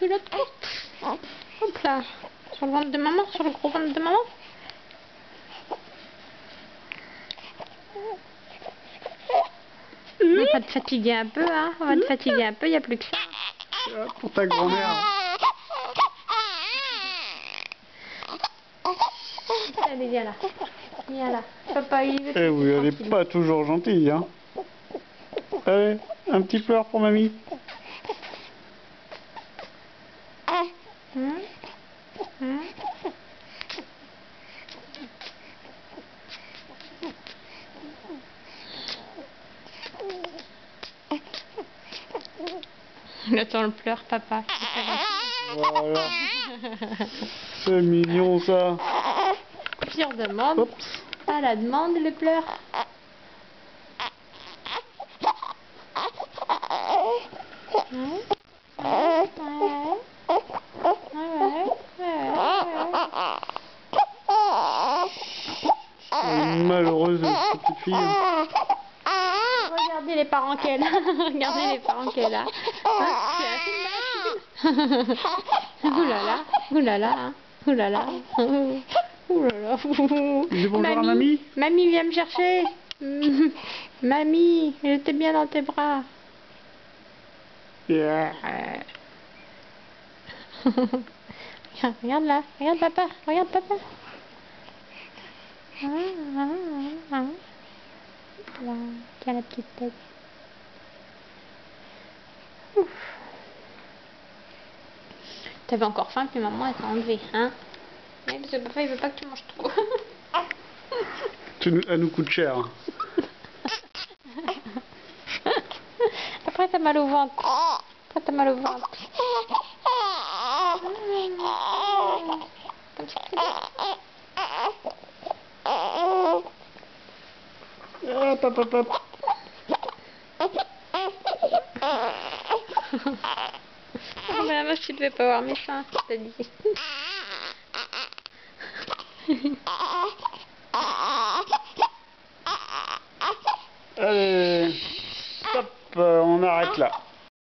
culotte courte. Hop là. Sur le ventre de maman, sur le gros ventre de maman. On va te fatiguer un peu, hein. On va te fatiguer un peu, il n'y a plus que ça. Pour ta grand-mère. Allez, viens là. Viens là. Papa, il veut. Eh oui, elle est pas toujours gentille, hein. Allez, un petit pleur pour mamie. Attends, le pleure, papa. Voilà. C'est mignon, ça. Sur demande. Oups. À la demande, le pleure. Malheureuse petite fille. Regardez les parents qu'elle a. Regardez les parents qu'elle a. Oulala, oulala, oulala. Oulala. Dis bonjour à mamie. Mamie, viens me chercher. Mamie, j'étais bien dans tes bras. Yeah. Regarde là, regarde papa, regarde papa. Là, tiens la petite tête. Ouf. T'avais encore faim que maman elle t'a enlevé, hein? Oui, parce que papa il veut pas que tu manges trop. Elle nous coûte cher. Après t'as mal au ventre. Après t'as mal au ventre. Comme ça, Hop, hop, hop, hop. Oh, mais moi, tu devais pas avoir mes seins, je t'ai dit.